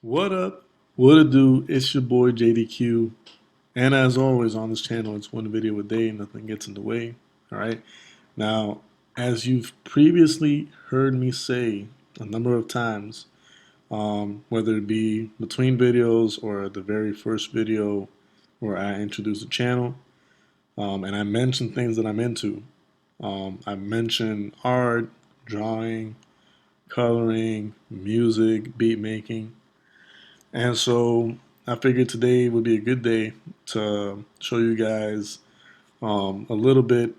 What up? What it do? It's your boy JDQ. And as always on this channel, it's one video a day, nothing gets in the way. All right. Now, as you've previously heard me say a number of times, whether it be between videos or the very first video where I introduced the channel, and I mentioned things that I'm into. I mentioned art, drawing, coloring, music, beat making. And so I figured today would be a good day to show you guys a little bit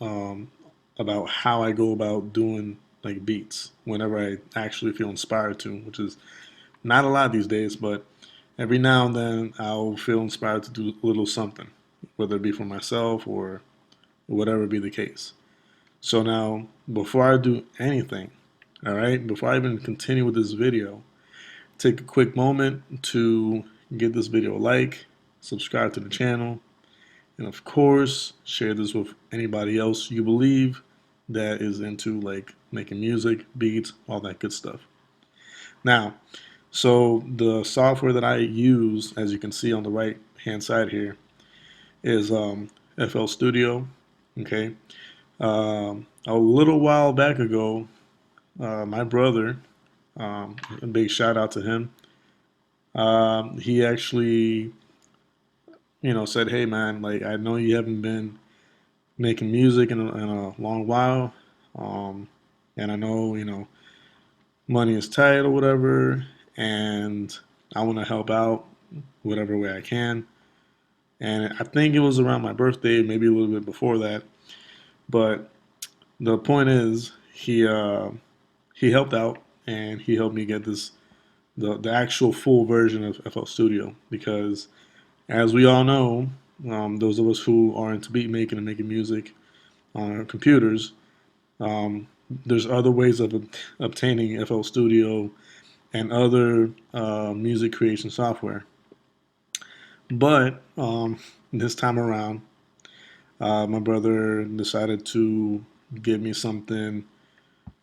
um, about how I go about doing like beats whenever I actually feel inspired to, which is not a lot these days, but every now and then I'll feel inspired to do a little something, whether it be for myself or whatever be the case. So now, before I do anything, all right, before I even continue with this video, take a quick moment to give this video a like, subscribe to the channel, and of course, share this with anybody else you believe that is into like making music, beats, all that good stuff. Now, so the software that I use, as you can see on the right hand side here, is FL Studio. Okay. A little while back ago, my brother, a big shout out to him, he actually, said, "Hey man, like I know you haven't been making music in a long while, um, and I know money is tight or whatever, and I want to help out whatever way I can." And I think it was around my birthday, maybe a little bit before that. But the point is, he helped out and he helped me get the actual full version of FL Studio because, as we all know, those of us who are into beat making and making music on our computers, um, there's other ways of obtaining FL Studio and other music creation software. But this time around, my brother decided to give me something,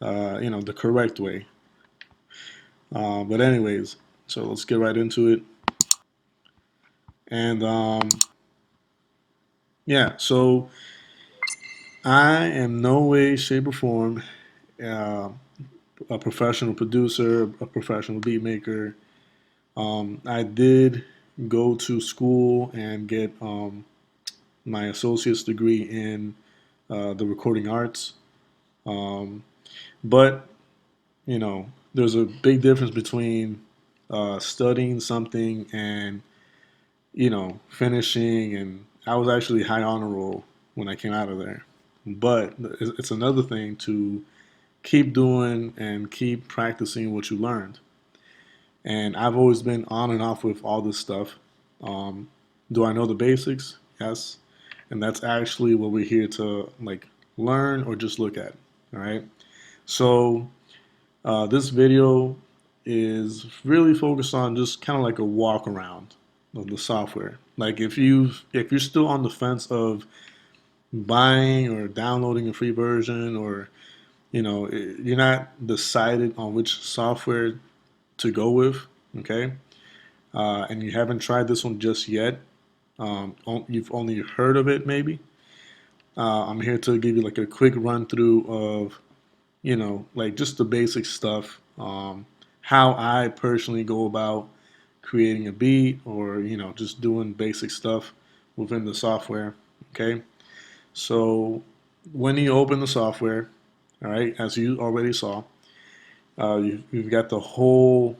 the correct way. But anyways, so let's get right into it. And yeah, so I am no way, shape, or form uh, a professional producer, a professional beat maker. I did go to school and get my associate's degree in the recording arts. Um, but, there's a big difference between studying something and, finishing. And I was actually high honor roll when I came out of there. But it's another thing to keep doing and keep practicing what you learned. And I've always been on and off with all this stuff. Um, do I know the basics? Yes. And that's actually what we're here to like learn or just look at. All right. So this video is really focused on just kind of like a walk around of the software. Like if you're still on the fence of buying or downloading a free version, or you're not decided on which software to go with, okay, and you haven't tried this one just yet, you've only heard of it maybe, I'm here to give you like a quick run through of like just the basic stuff, how I personally go about creating a beat, or just doing basic stuff within the software. Okay, so when you open the software, all right, as you already saw, you've got the whole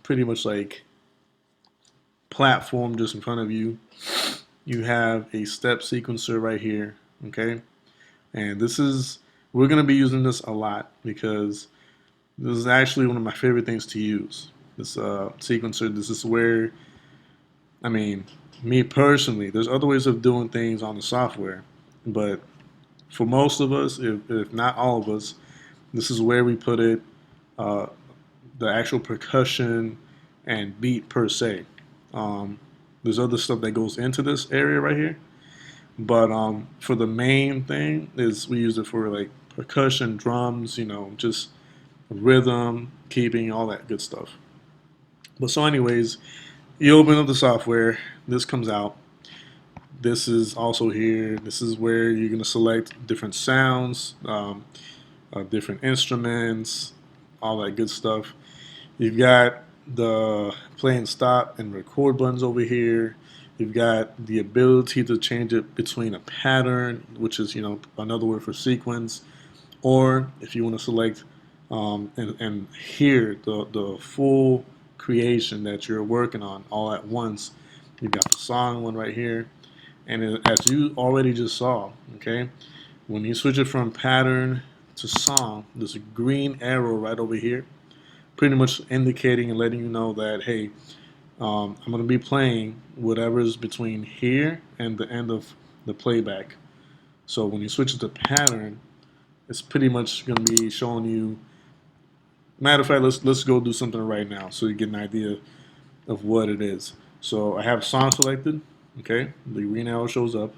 pretty much like platform just in front of you. You have a step sequencer right here, okay? And we're going to be using this a lot because this is actually one of my favorite things to use. This sequencer, this is where, I mean, me personally, there's other ways of doing things on the software, but for most of us, if not all of us, this is where we put it, uh, the actual percussion and beat per se. Um, there's other stuff that goes into this area right here, but for the main thing is we use it for like percussion, drums, just rhythm, keeping, all that good stuff. But so anyways, you open up the software, this comes out. This is also here. This is where you're going to select different sounds, different instruments, all that good stuff. You've got the play and stop and record buttons over here. You've got the ability to change it between a pattern, which is another word for sequence, or if you want to select and hear the full creation that you're working on all at once. You've got the song one right here, and as you already just saw, okay, when you switch it from pattern to song, there's a green arrow right over here, pretty much indicating and letting you know that, hey, I'm going to be playing whatever's between here and the end of the playback. So when you switch it to pattern, it's pretty much going to be showing you. Matter of fact, let's go do something right now so you get an idea of what it is. So I have song selected. Okay, the green arrow shows up.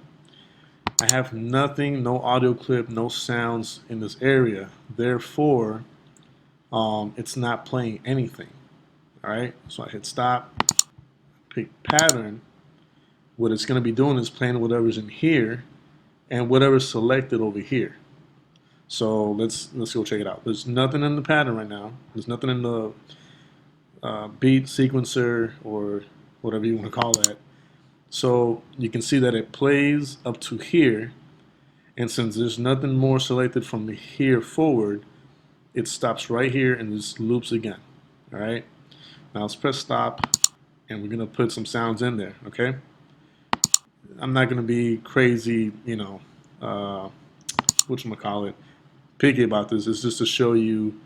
I have nothing, no audio clip, no sounds in this area. Therefore, it's not playing anything. All right, so I hit stop, pick pattern. What it's going to be doing is playing whatever's in here and whatever's selected over here. So let's go check it out. There's nothing in the pattern right now. There's nothing in the beat sequencer or whatever you want to call that. So you can see that it plays up to here, and since there's nothing more selected from the here forward, it stops right here and just loops again. All right. Now let's press stop, and we're gonna put some sounds in there. Okay. I'm not gonna be crazy, whatchamacallit, picky about this. It's just to show you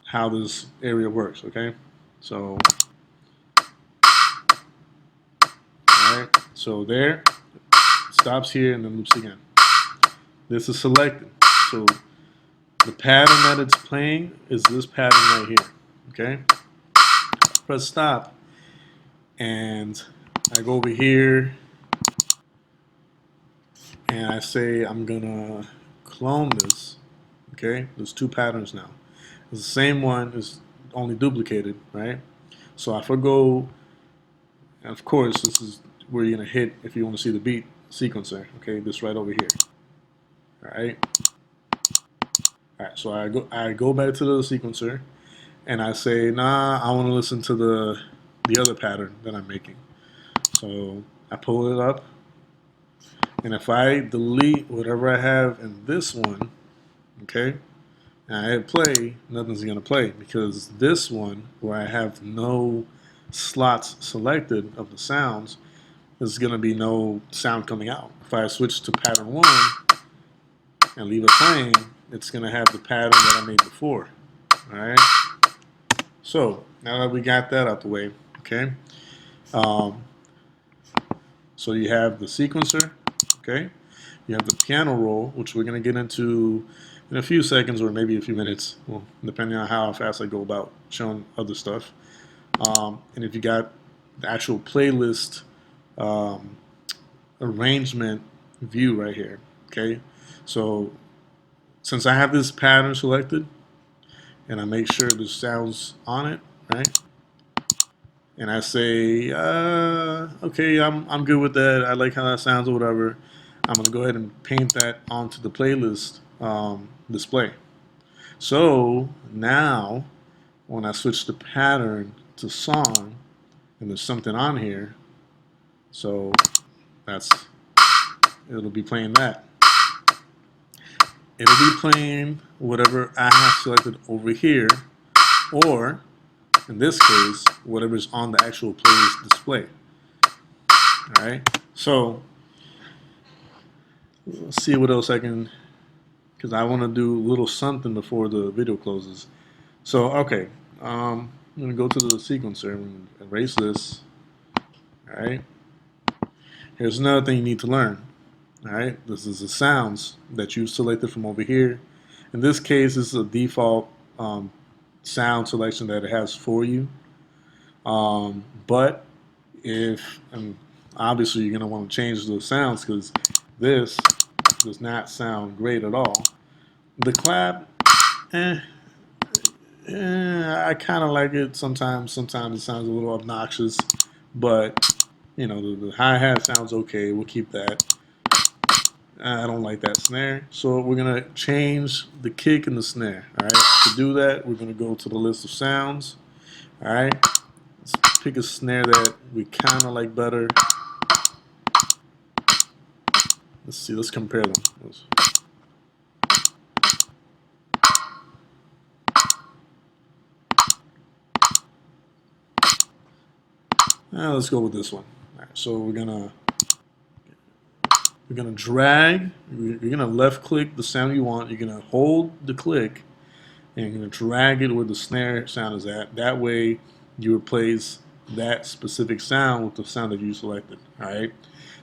how this area works. Okay. So, all right. So there, stops here and then loops again. This is selected. So the pattern that it's playing is this pattern right here. Okay. Press stop, and I go over here and I say I'm gonna clone this. Okay, there's two patterns now. It's the same one, is only duplicated, right? So if I go, and of course this is where you're gonna hit if you want to see the beat sequencer. Okay, this right over here. All right. All right. So I go back to the sequencer, and I say, nah, I want to listen to the other pattern that I'm making. So I pull it up, and if I delete whatever I have in this one, okay, and I hit play, nothing's gonna play because this one, where I have no slots selected of the sounds, there's gonna be no sound coming out. If I switch to pattern one and leave it playing, it's gonna have the pattern that I made before. All right. So now that we got that out the way, okay. So you have the sequencer, okay. You have the piano roll, which we're going to get into in a few seconds or maybe a few minutes, well, depending on how fast I go about showing other stuff. And if you got the actual playlist arrangement view right here, okay. So since I have this pattern selected, and I make sure the sounds on it, right? And I say, okay, I'm good with that. I like how that sounds or whatever. I'm gonna go ahead and paint that onto the playlist display. So now, when I switch the pattern to song, and there's something on here, so it'll be playing that. It'll be playing whatever I have selected over here, or in this case, whatever's on the actual playlist display. All right. So let's see what else I can, because I want to do a little something before the video closes. So okay, I'm gonna go to the sequencer and erase this. All right. Here's another thing you need to learn. All right. This is the sounds that you selected from over here. In this case, this is a default sound selection that it has for you. But if, and obviously you're going to want to change the sounds because this does not sound great at all. The clap, I kind of like it sometimes. Sometimes it sounds a little obnoxious, but you know, the hi-hat sounds okay. We'll keep that. I don't like that snare. So we're going to change the kick and the snare. All right. To do that, we're going to go to the list of sounds. All right. Let's pick a snare that we kind of like better. Let's see. Let's compare them. Let's go with this one. All right. So we're gonna drag. You're gonna left click the sound you want. You're gonna hold the click and you're going to drag it where the snare sound is at. That way you replace that specific sound with the sound that you selected. All right.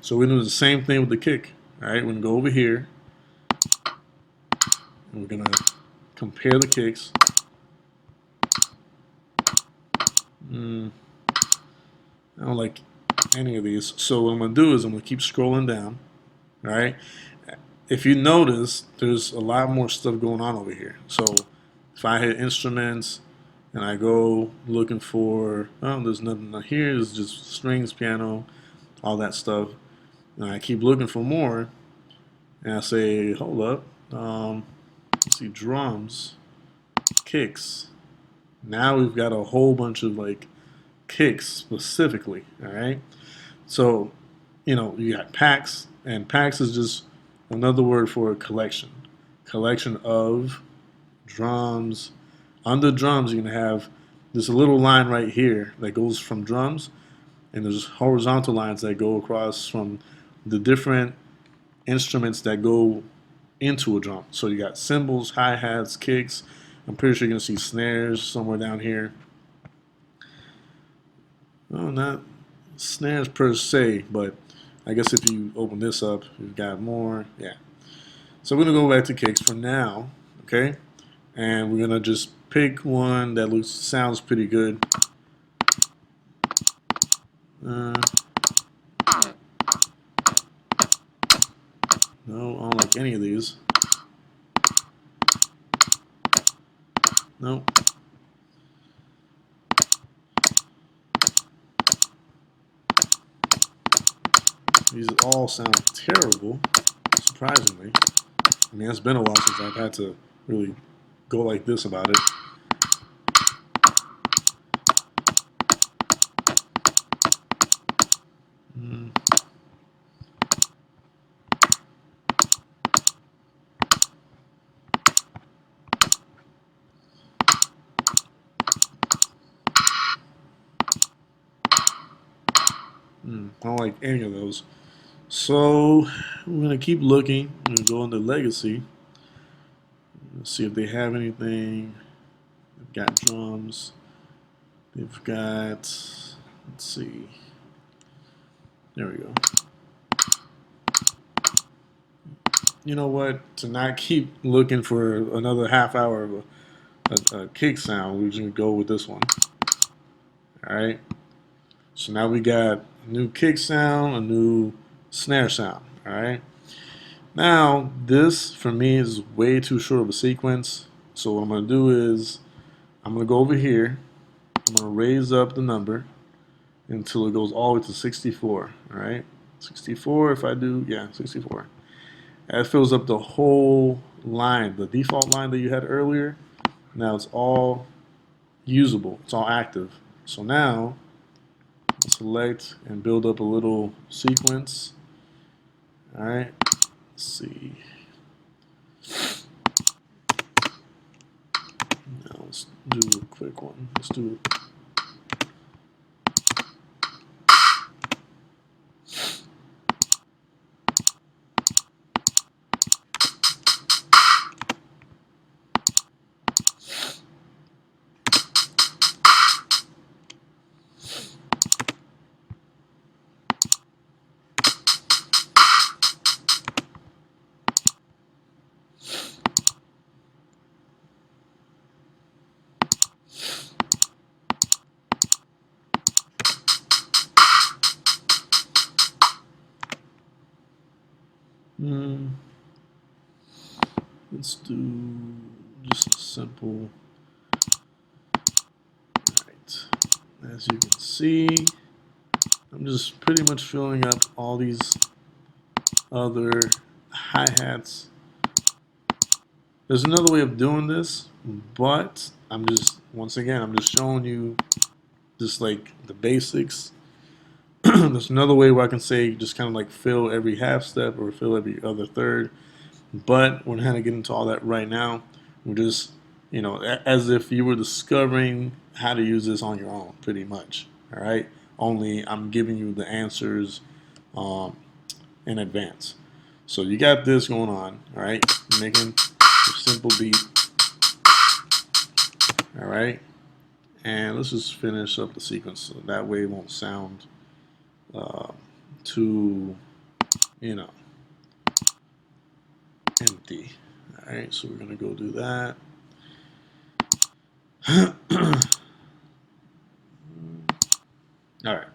So we're going to do the same thing with the kick. All right. We're going to go over here and we're going to compare the kicks. I don't like any of these. So what I'm going to do is I'm going to keep scrolling down. All right. If you notice, there's a lot more stuff going on over here. So if I hit instruments and I go looking for, oh, there's nothing here. There's just strings, piano, all that stuff. And I keep looking for more. And I say, hold up. Let's see, drums, kicks. Now we've got a whole bunch of like kicks specifically. All right. So, you know, you got packs, and packs is just another word for a collection. Collection of drums. Under drums, you're going to have this little line right here that goes from drums, and there's horizontal lines that go across from the different instruments that go into a drum. So you got cymbals, hi-hats, kicks. I'm pretty sure you're going to see snares somewhere down here. Oh, not snares per se, but I guess if you open this up, you've got more. Yeah. So we're going to go back to kicks for now, okay? And we're going to just pick one that sounds pretty good. No, I don't like any of these. Nope. These all sound terrible, surprisingly. I mean, it's been a while since I've had to really go like this about it. I don't like any of those. So we're going to keep looking. I'm going to go into Legacy. Let's see if they have anything. They've got drums. They've got, let's see. There we go. You know what? To not keep looking for another half hour of a kick sound, we're just going to go with this one. All right. So now we got a new kick sound, a new snare sound. All right. Now, this for me is way too short of a sequence. So what I'm going to do is I'm going to go over here. I'm going to raise up the number until it goes all the way to 64. All right. 64 if I do, yeah, 64. That fills up the whole line, the default line that you had earlier. Now it's all usable. It's all active. So now select and build up a little sequence. All right. Let's see. Now let's do a quick one. Let's do it. Let's do just a simple. As you can see, I'm just pretty much filling up all these other hi-hats. There's another way of doing this, but once again, I'm just showing you just like the basics. There's another way where I can say just kind of like fill every half step or fill every other third, but we're not going to get into all that right now. We're just, as if you were discovering how to use this on your own, pretty much. All right. Only I'm giving you the answers um, in advance. So you got this going on. All right. You're making a simple beat. All right. And let's just finish up the sequence so that way it won't sound uh, too, you know, empty. All right, so we're gonna go do that. All right.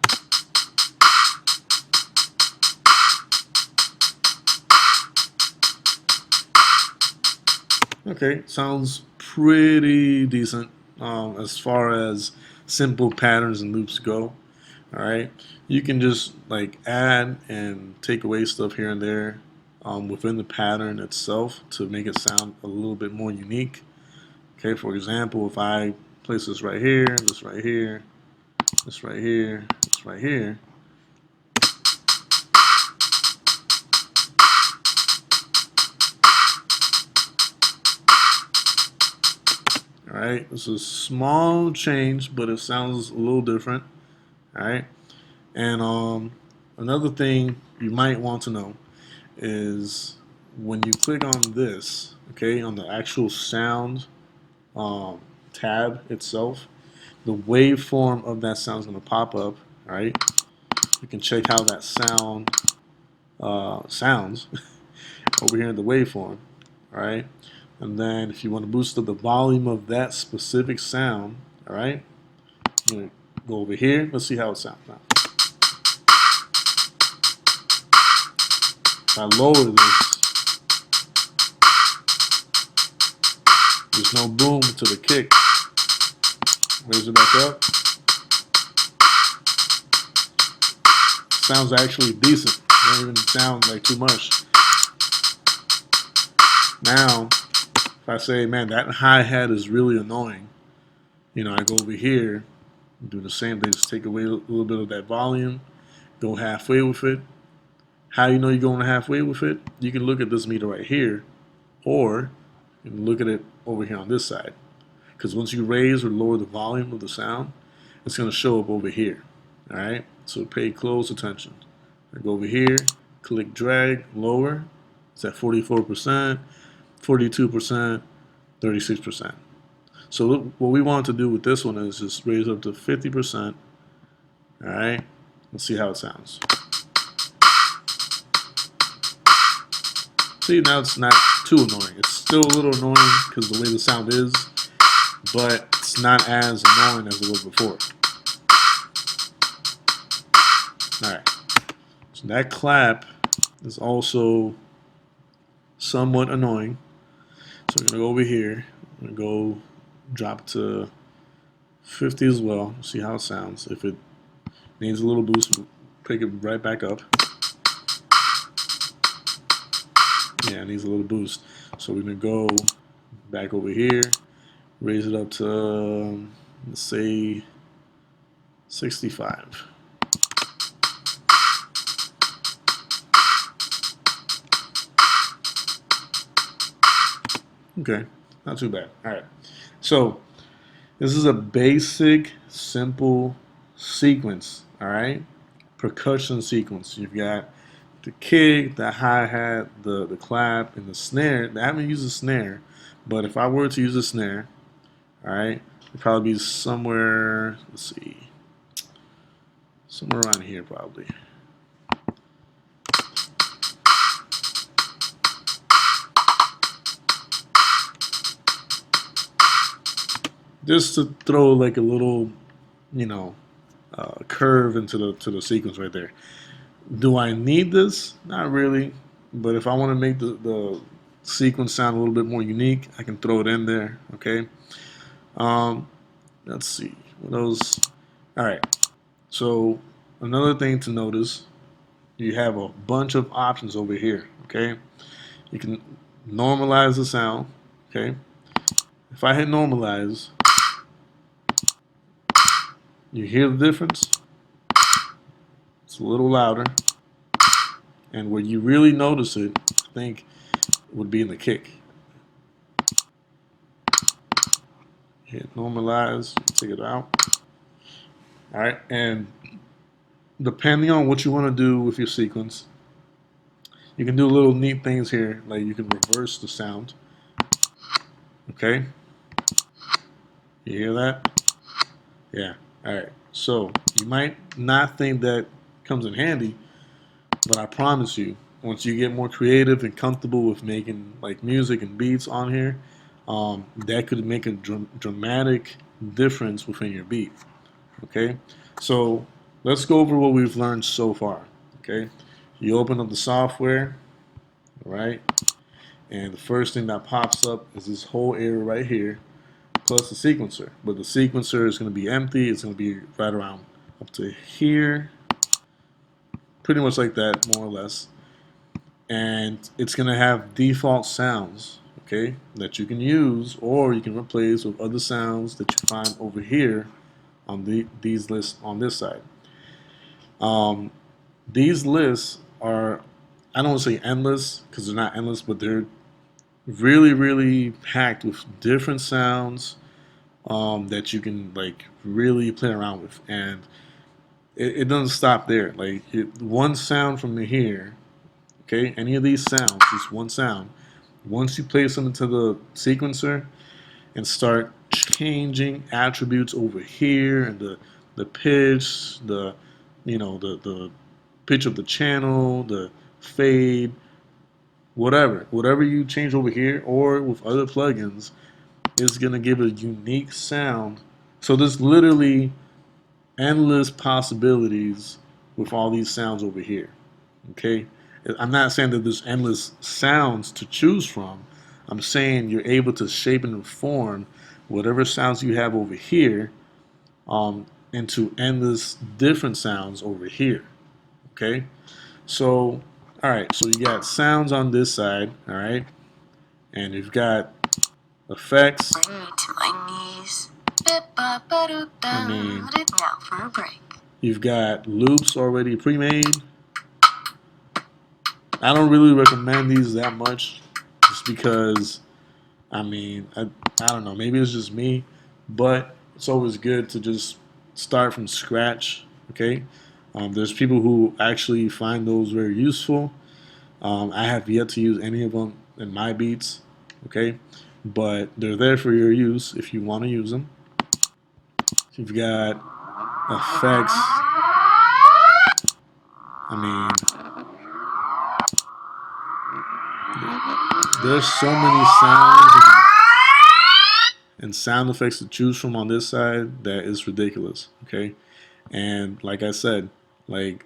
Okay, sounds pretty decent as far as simple patterns and loops go. All right, you can just like add and take away stuff here and there within the pattern itself to make it sound a little bit more unique. Okay, for example, if I place this right here, this right here, this right here, this right here. All right, this is a small change, but it sounds a little different. All right, and another thing you might want to know is when you click on this, okay, on the actual sound tab itself, the waveform of that sound is going to pop up. All right, you can check how that sound sounds over here in the waveform. All right, and then if you want to boost up the volume of that specific sound, all right, I'm going to go over here. Let's see how it sounds now. If I lower this, there's no boom to the kick. Raise it back up. Sounds actually decent. Don't even sound like too much. Now, if I say, man, that hi-hat is really annoying, I go over here, do the same thing, just take away a little bit of that volume, go halfway with it. How you know you're going halfway with it? You can look at this meter right here, or you can look at it over here on this side. Because once you raise or lower the volume of the sound, it's going to show up over here. All right, so pay close attention. I go over here, click drag, lower. It's at 44%, 42%, 36%. So what we want to do with this one is just raise up to 50%. All right, let's see how it sounds. See, now it's not too annoying. It's still a little annoying because the way the sound is, but it's not as annoying as it was before. Alright, so that clap is also somewhat annoying. So we're going to go over here. I'm going to go drop to 50 as well. See how it sounds. If it needs a little boost, we'll pick it right back up. Yeah, it needs a little boost. So we're going to go back over here, raise it up to, let's say, 65. Okay, not too bad. All right. So this is a basic, simple sequence. All right, percussion sequence. You've got the kick, the hi-hat, the clap, and the snare. I haven't used a snare, but if I were to use a snare, all right, it'd probably be somewhere, let's see, somewhere around here probably. Just to throw like a little, curve into the sequence right there. Do I need this? Not really. But if I want to make the sequence sound a little bit more unique, I can throw it in there. Okay. Let's see what else. All right. So another thing to notice, you have a bunch of options over here. Okay. You can normalize the sound. Okay. If I hit normalize, you hear the difference. It's a little louder. And where you really notice it, I think, would be in the kick. Hit normalize, take it out. All right. And depending on what you want to do with your sequence, you can do little neat things here, like you can reverse the sound. Okay, you hear that? Yeah. All right. So you might not think that comes in handy, but I promise you, once you get more creative and comfortable with making like music and beats on here, that could make a dramatic difference within your beat. Okay. So let's go over what we've learned so far. Okay. You open up the software, right? And the first thing that pops up is this whole area right here, plus the sequencer. But the sequencer is going to be empty. It's going to be right around up to here, pretty much like that, more or less. And it's going to have default sounds, okay, that you can use or you can replace with other sounds that you find over here on these lists on this side. Um, these lists are, I don't want to say endless because they're not endless, but they're really, really packed with different sounds that you can like really play around with, and it doesn't stop there. Like one sound from here, okay, any of these sounds, just one sound. Once you place them into the sequencer and start changing attributes over here, and the pitch, the the pitch of the channel, the fade, whatever you change over here or with other plugins is going to give a unique sound. So there's literally endless possibilities with all these sounds over here. Okay? I'm not saying that there's endless sounds to choose from. I'm saying you're able to shape and form whatever sounds you have over here into endless different sounds over here. Okay? So, all right, so you got sounds on this side, all right? And you've got effects. Bring me to my knees. I mean, now for a break. You've got loops already pre-made. I don't really recommend these that much just because, I mean, I don't know, maybe it's just me, but it's always good to just start from scratch, okay? There's people who actually find those very useful. I have yet to use any of them in my beats, okay? But they're there for your use if you want to use them. You've got effects. I mean, there's so many sounds and sound effects to choose from on this side that is ridiculous, okay? And like I said, like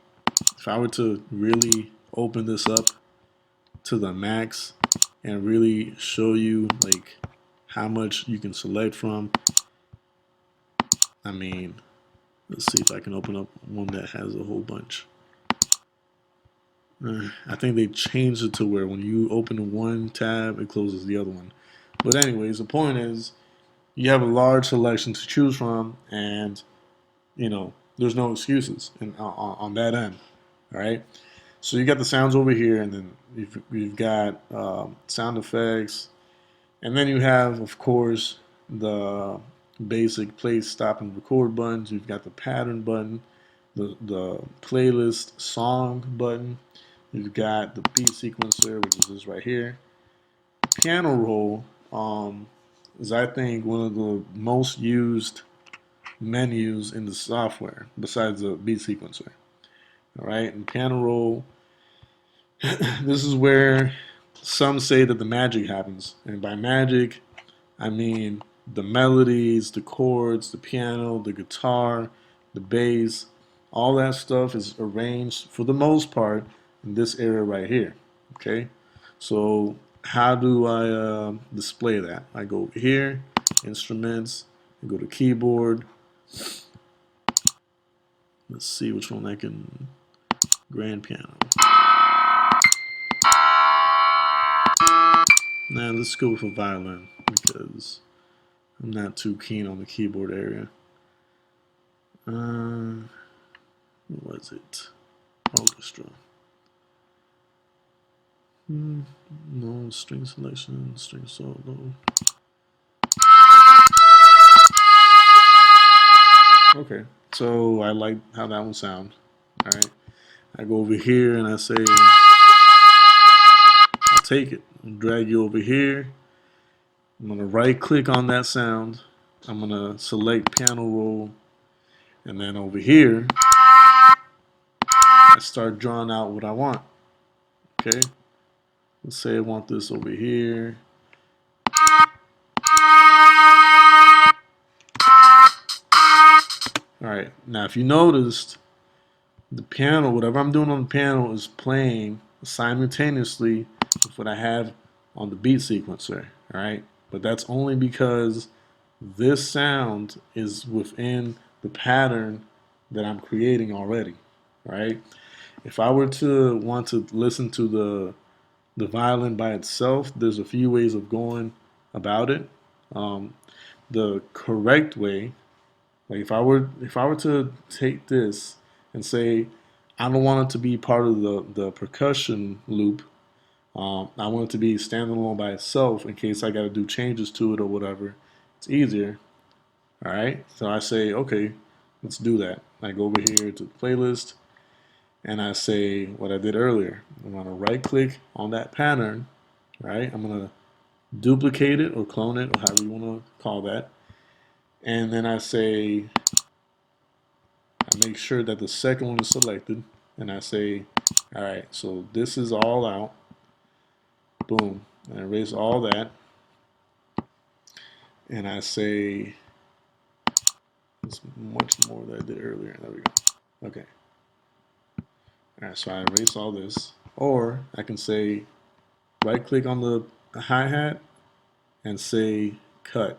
if I were to really open this up to the max and really show you like how much you can select from, I mean, let's see if I can open up one that has a whole bunch. I think they changed it to where when you open one tab, it closes the other one. But anyways, the point is you have a large selection to choose from, and there's no excuses on that end. All right. So you got the sounds over here, and then you've got sound effects, and then you have, of course, the basic play, stop, and record buttons. You've got the pattern button, the playlist song button. You've got the beat sequencer, which is this right here. Piano roll is, I think, one of the most used menus in the software besides the beat sequencer. All right, and piano roll, this is where some say that the magic happens. And by magic, I mean the melodies, the chords, the piano, the guitar, the bass, all that stuff is arranged for the most part in this area right here. Okay, so how do I display that? I go over here, instruments, I go to keyboard, Let's see which one I can. Grand piano. Now let's go with a violin because I'm not too keen on the keyboard area. What was it? Orchestra. No, string selection, string solo. Okay, so I like how that one sounds. All right, I go over here and I say, I'll take it, I'll drag you over here. I'm gonna right click on that sound. I'm gonna select piano roll, and then over here, I start drawing out what I want. Okay, let's say I want this over here. All right, now if you noticed, the piano, whatever I'm doing on the piano is playing simultaneously with what I have on the beat sequencer, all right? But that's only because this sound is within the pattern that I'm creating already, right? If I were to want to listen to the violin by itself, there's a few ways of going about it. Um, the correct way, like if I were to take this and say I don't want it to be part of the percussion loop. I want it to be standalone by itself in case I got to do changes to it or whatever. It's easier. All right. So I say, okay, let's do that. I go over here to the playlist and I say what I did earlier. I'm going to right click on that pattern. Right. I'm going to duplicate it or clone it or however you want to call that. And then I say, I make sure that the second one is selected. And I say, all right, so this is all out. Boom. I erase all that. And I say, there's much more that I did earlier. There we go. Okay. All right, so I erase all this. Or I can say, right click on the hi-hat and say cut.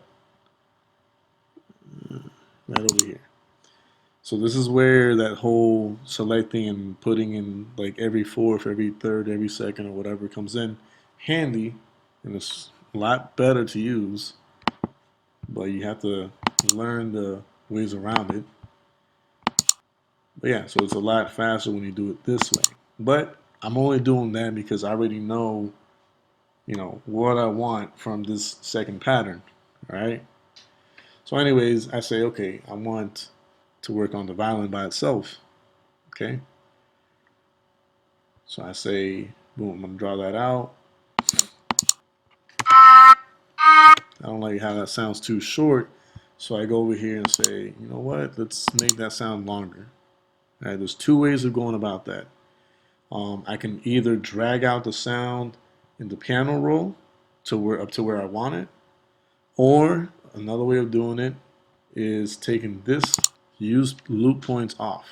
Right over here. So this is where that whole selecting and putting in like every fourth, every third, every second or whatever comes in handy, and it's a lot better to use, but you have to learn the ways around it. But yeah, so it's a lot faster when you do it this way. But I'm only doing that because I already know, what I want from this second pattern, right? So anyways, I say, okay, I want to work on the violin by itself, okay? So I say, boom, I'm gonna draw that out. I don't like how that sounds too short, so I go over here and say, you know what, let's make that sound longer. All right, there's two ways of going about that. I can either drag out the sound in the piano roll up to where I want it, or another way of doing it is taking this use loop points off.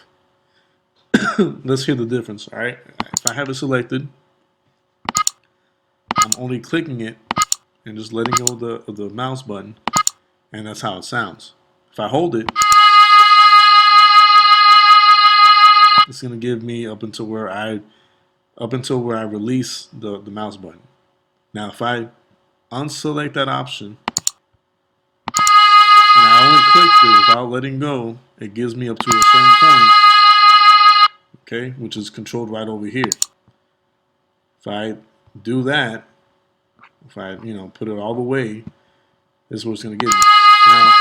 Let's hear the difference. All right, if I have it selected, I'm only clicking it and just letting go of the mouse button, and that's how it sounds. If I hold it, it's gonna give me up until where I release the mouse button. Now, if I unselect that option and I only clicked it without letting go, it gives me up to a certain point, okay, which is controlled right over here. If I do that, if I put it all the way, this is what it's gonna give me. Now,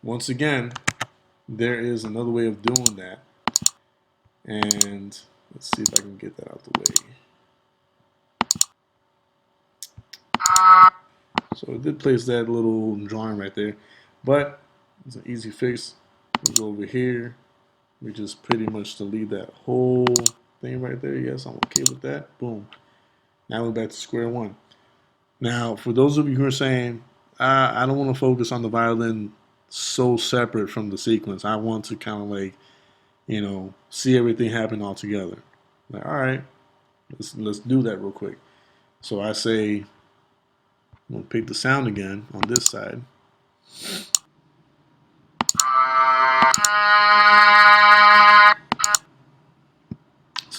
once again, there is another way of doing that, and let's see if I can get that out the way. So it did place that little drawing right there, but it's an easy fix. We go over here. We just pretty much delete that whole thing right there. Yes, I'm okay with that. Boom. Now we're back to square one. Now, for those of you who are saying, I don't want to focus on the violin so separate from the sequence. I want to kind of like, see everything happen all together. Like, all right, let's do that real quick. So I say, I'm gonna pick the sound again on this side.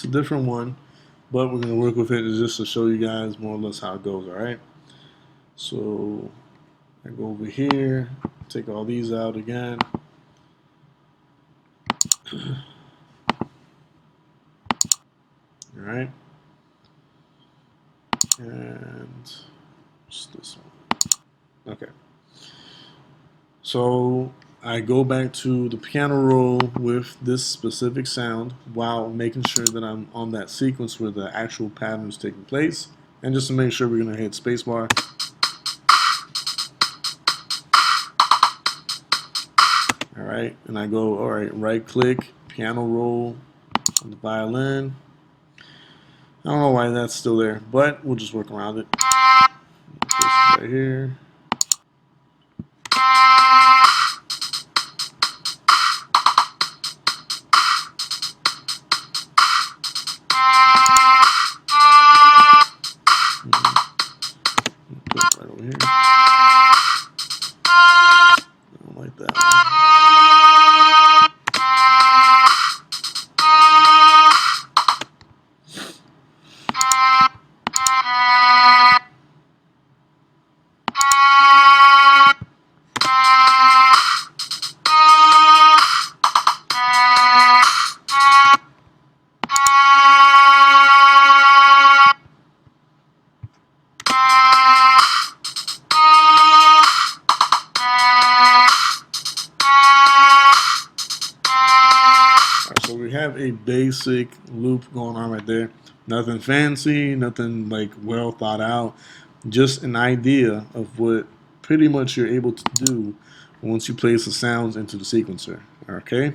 a different one, but we're gonna work with it just to show you guys more or less how it goes. All right. So I go over here, take all these out again. All right. And just this one. Okay. So I go back to the piano roll with this specific sound while making sure that I'm on that sequence where the actual pattern is taking place. And just to make sure, we're going to hit spacebar. All right. And I go, all right, right click, piano roll on the violin. I don't know why that's still there, but we'll just work around it. This is right here. Put it right over here. I don't like that one. So we have a basic loop going on right there. Nothing fancy, nothing like well thought out. Just an idea of what pretty much you're able to do once you place the sounds into the sequencer. Okay,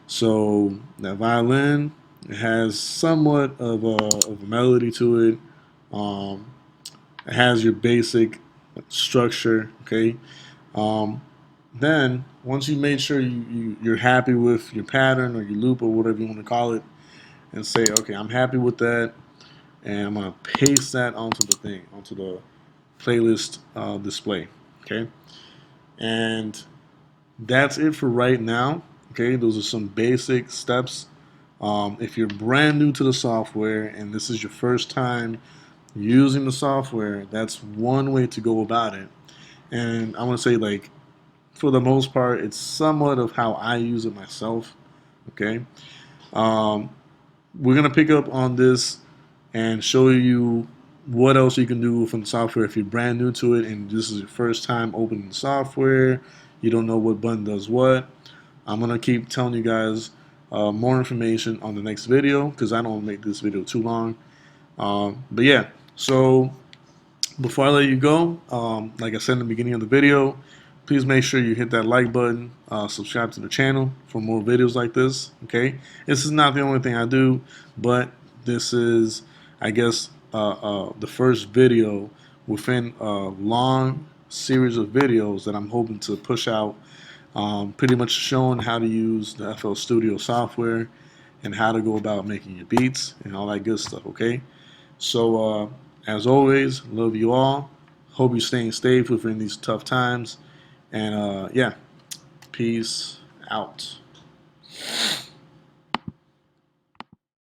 so that violin, it has somewhat of a melody to it. Um, it has your basic structure. Okay, um, then once you made sure you're happy with your pattern or your loop or whatever you want to call it, and say, okay, I'm happy with that, and I'm gonna paste that onto the thing, onto the playlist display. Okay, and that's it for right now. Okay, those are some basic steps. If you're brand new to the software and this is your first time using the software, that's one way to go about it. And I want to say, like, for the most part, it's somewhat of how I use it myself. Okay, um, we're gonna pick up on this and show you what else you can do from the software if you're brand new to it and this is your first time opening the software. You don't know what button does what. I'm gonna keep telling you guys more information on the next video because I don't want to make this video too long. But yeah, so before I let you go, like I said in the beginning of the video, please make sure you hit that like button, subscribe to the channel for more videos like this. Okay, this is not the only thing I do, but this is, I guess, the first video within a long series of videos that I'm hoping to push out, pretty much showing how to use the FL Studio software and how to go about making your beats and all that good stuff. Okay. So, as always, love you all. Hope you're staying safe within these tough times. And yeah, peace out.